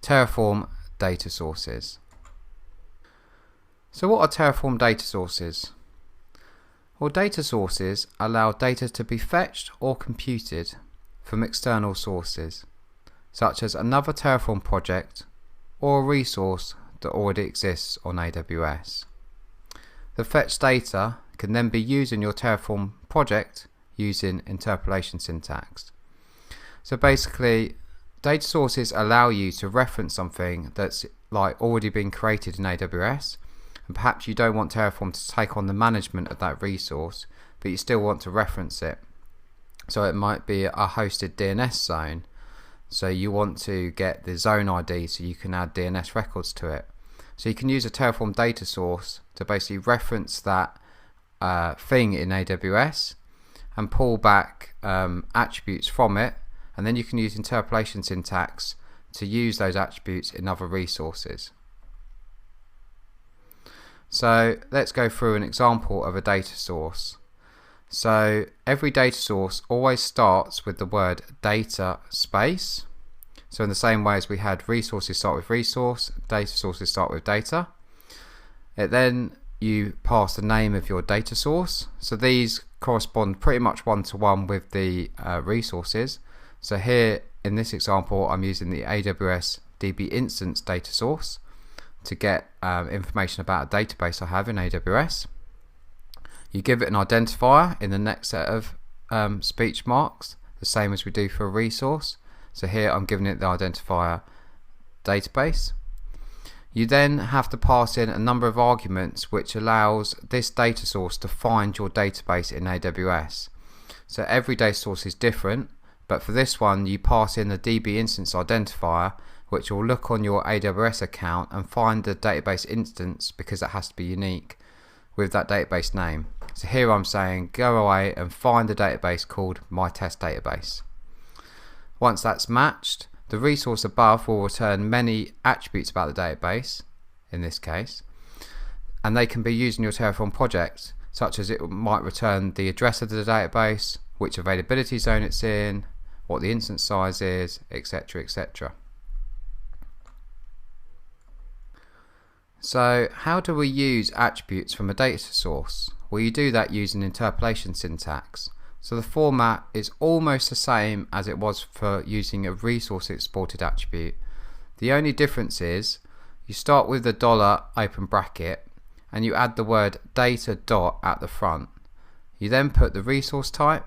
Terraform data sources. So what are Terraform data sources? Well, data sources allow data to be fetched or computed from external sources, such as another Terraform project or a resource that already exists on AWS. The fetched data can then be used in your Terraform project using interpolation syntax. So basically, data sources allow you to reference something that's like already been created in AWS, and perhaps you don't want Terraform to take on the management of that resource, but you still want to reference it. So it might be a hosted DNS zone, so you want to get the zone ID so you can add DNS records to it. So you can use a Terraform data source to basically reference that thing in AWS and pull back attributes from it, and then you can use interpolation syntax to use those attributes in other resources. So let's go through an example of a data source. So every data source always starts with the word data space. So in the same way as we had resources start with resource, data sources start with data. Then you pass the name of your data source. So these correspond pretty much one-to-one with the resources. So here in this example, I'm using the AWS DB instance data source to get information about a database I have in AWS. You give it an identifier in the next set of speech marks, the same as we do for a resource. So here I'm giving it the identifier database. You then have to pass in a number of arguments which allows this data source to find your database in AWS. So every data source is different, but for this one you pass in the DB instance identifier, which will look on your AWS account and find the database instance, because it has to be unique with that database name. So here I'm saying go away and find the database called my test database. Once that's matched, the resource above will return many attributes about the database in this case, and they can be used in your Terraform project, such as it might return the address of the database, which availability zone it's in, what the instance size is, etc., etc. So how do we use attributes from a data source? Well, you do that using interpolation syntax. So the format is almost the same as it was for using a resource exported attribute. The only difference is you start with the dollar open bracket and you add the word data dot at the front. You then put the resource type,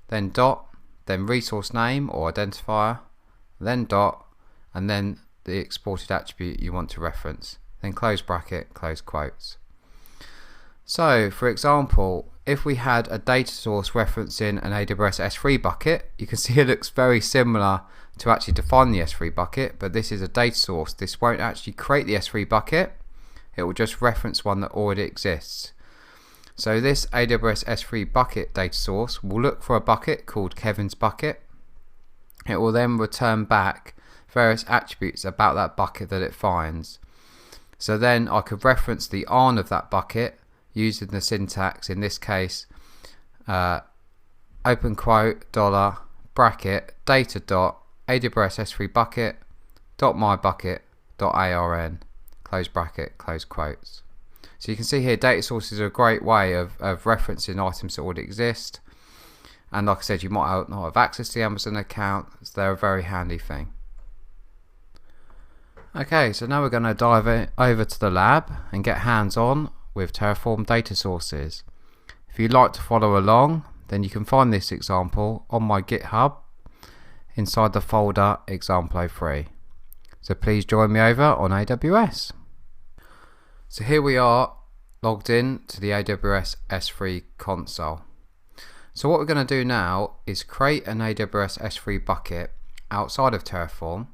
then dot, then resource name or identifier, then dot, and then the exported attribute you want to reference. Then close bracket, close quotes. So for example, if we had a data source referencing an AWS S3 bucket, you can see it looks very similar to actually define the S3 bucket, but this is a data source. This won't actually create the S3 bucket, it will just reference one that already exists. So this AWS S3 bucket data source will look for a bucket called Kevin's bucket. It will then return back various attributes about that bucket that it finds. So then I could reference the ARN of that bucket using the syntax, in this case, open quote, dollar, bracket, data dot, AWS S3 bucket, dot my bucket, dot ARN, close bracket, close quotes. So you can see here data sources are a great way of referencing items that already exist. And like I said, you might not have access to the Amazon account, so they're a very handy thing. Okay, so now we're going to dive over to the lab and get hands-on with Terraform data sources. If you'd like to follow along, then you can find this example on my GitHub inside the folder Example03. So please join me over on AWS. So here we are logged in to the AWS S3 console. So what we're going to do now is create an AWS S3 bucket outside of Terraform.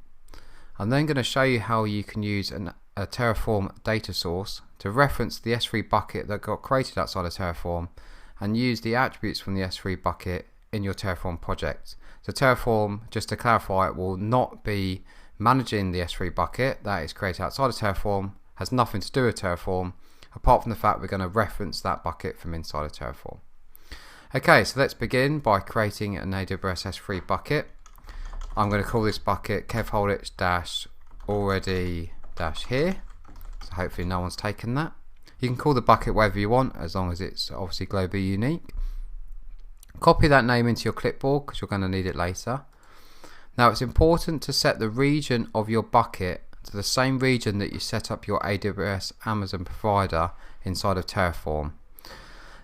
I'm then going to show you how you can use a Terraform data source to reference the S3 bucket that got created outside of Terraform and use the attributes from the S3 bucket in your Terraform project. So Terraform, just to clarify, it will not be managing the S3 bucket that is created outside of Terraform, has nothing to do with Terraform, apart from the fact we're going to reference that bucket from inside of Terraform. Okay, so let's begin by creating an AWS S3 bucket. I'm going to call this bucket kevholditch already dash here. So hopefully no one's taken that. You can call the bucket whatever you want as long as it's obviously globally unique. Copy that name into your clipboard because you're going to need it later. Now it's important to set the region of your bucket to the same region that you set up your AWS Amazon provider inside of Terraform.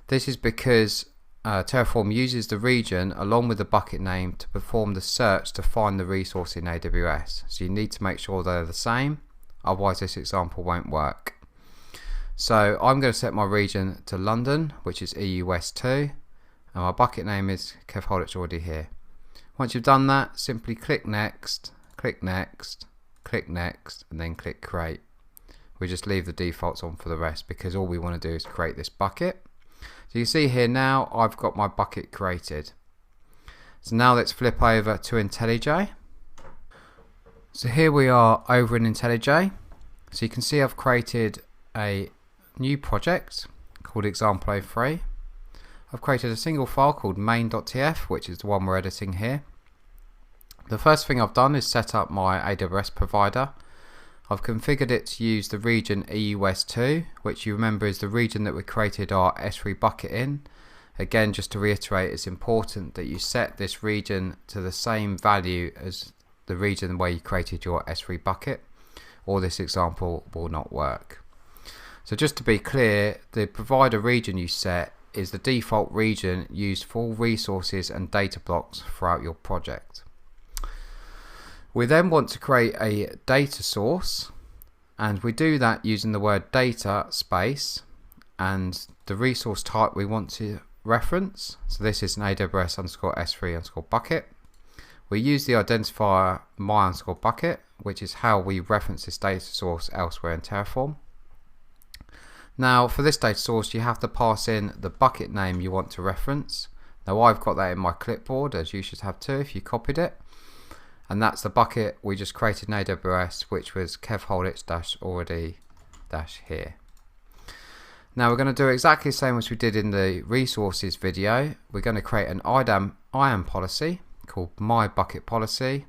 This is because Terraform uses the region along with the bucket name to perform the search to find the resource in AWS. So you need to make sure they're the same, otherwise this example won't work. So I'm going to set my region to London, which is EU West 2, and my bucket name is Kev Holditch already here. Once you've done that, simply click next, click next, click next, and then click create. We just leave the defaults on for the rest because all we want to do is create this bucket. So you can see here now I've got my bucket created. So now let's flip over to IntelliJ. So here we are over in IntelliJ. So you can see I've created a new project called example03. I've created a single file called main.tf, which is the one we're editing here. The first thing I've done is set up my AWS provider. I've configured it to use the region EU West 2, which you remember is the region that we created our S3 bucket in. Again, just to reiterate, it's important that you set this region to the same value as the region where you created your S3 bucket, or this example will not work. So just to be clear, the provider region you set is the default region used for all resources and data blocks throughout your project. We then want to create a data source, and we do that using the word data space and the resource type we want to reference. So this is an AWS underscore S3 underscore bucket. We use the identifier my underscore bucket, which is how we reference this data source elsewhere in Terraform. Now for this data source you have to pass in the bucket name you want to reference. Now I've got that in my clipboard, as you should have too if you copied it, and that's the bucket we just created in AWS, which was Kev Holditch already here. Now we're going to do exactly the same as we did in the resources video. We're going to create an IAM policy called my bucket policy.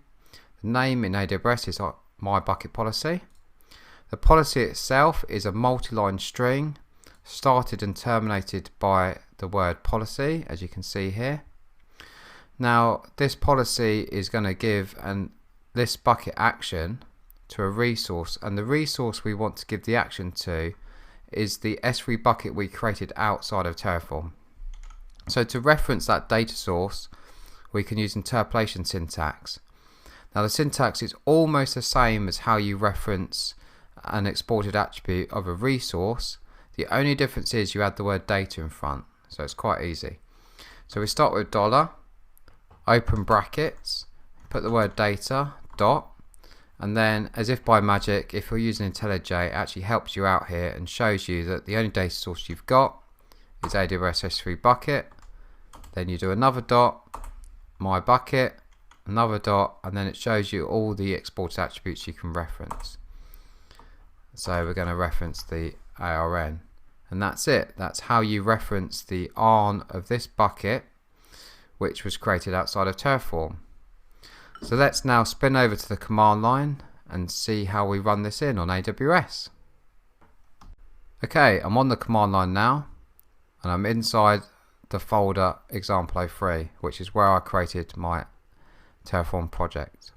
The name in AWS is my bucket policy. The policy itself is a multi-line string started and terminated by the word policy, as you can see here. Now this policy is going to give this bucket action to a resource, and the resource we want to give the action to is the S3 bucket we created outside of Terraform. So to reference that data source we can use interpolation syntax. Now the syntax is almost the same as how you reference an exported attribute of a resource. The only difference is you add the word data in front, so it's quite easy. So we start with $, open brackets, put the word data, dot, and then as if by magic, if you're using IntelliJ, it actually helps you out here and shows you that the only data source you've got is AWS S3 bucket. Then you do another dot, my bucket, another dot, and then it shows you all the exported attributes you can reference. So we're going to reference the ARN, and that's it. That's how you reference the ARN of this bucket, which was created outside of Terraform. So let's now spin over to the command line and see how we run this in on AWS. Okay, I'm on the command line now, and I'm inside the folder example03, which is where I created my Terraform project.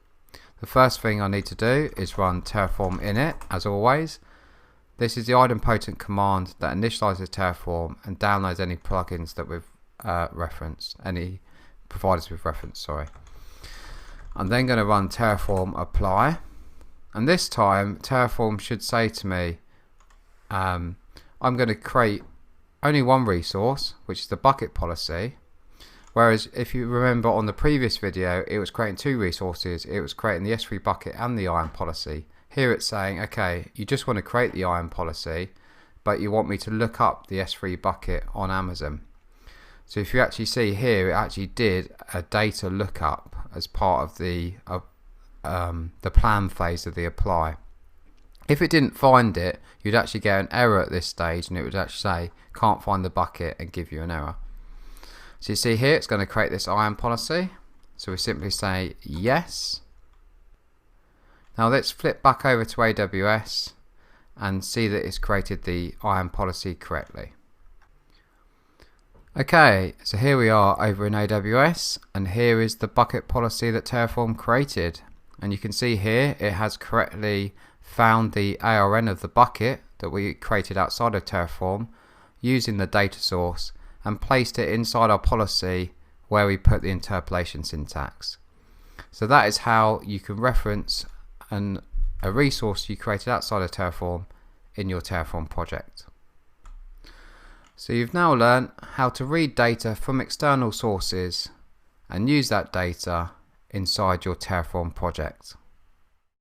The first thing I need to do is run terraform init, as always. This is the idempotent command that initializes Terraform and downloads any plugins that we've referenced, any providers we've referenced, sorry. I'm then going to run terraform apply, and this time Terraform should say to me I'm going to create only one resource, which is the bucket policy. Whereas if you remember on the previous video, it was creating two resources. It was creating the S3 bucket and the IAM policy. Here it's saying, okay, you just want to create the IAM policy, but you want me to look up the S3 bucket on Amazon. So if you actually see here, it actually did a data lookup as part of the plan phase of the apply. If it didn't find it, you'd actually get an error at this stage, and it would actually say, can't find the bucket, and give you an error. So you see here, it's going to create this IAM policy. So we simply say yes. Now let's flip back over to AWS and see that it's created the IAM policy correctly. Okay, so here we are over in AWS, and here is the bucket policy that Terraform created. And you can see here it has correctly found the ARN of the bucket that we created outside of Terraform using the data source and placed it inside our policy where we put the interpolation syntax. So that is how you can reference a resource you created outside of Terraform in your Terraform project. So you've now learned how to read data from external sources and use that data inside your Terraform project.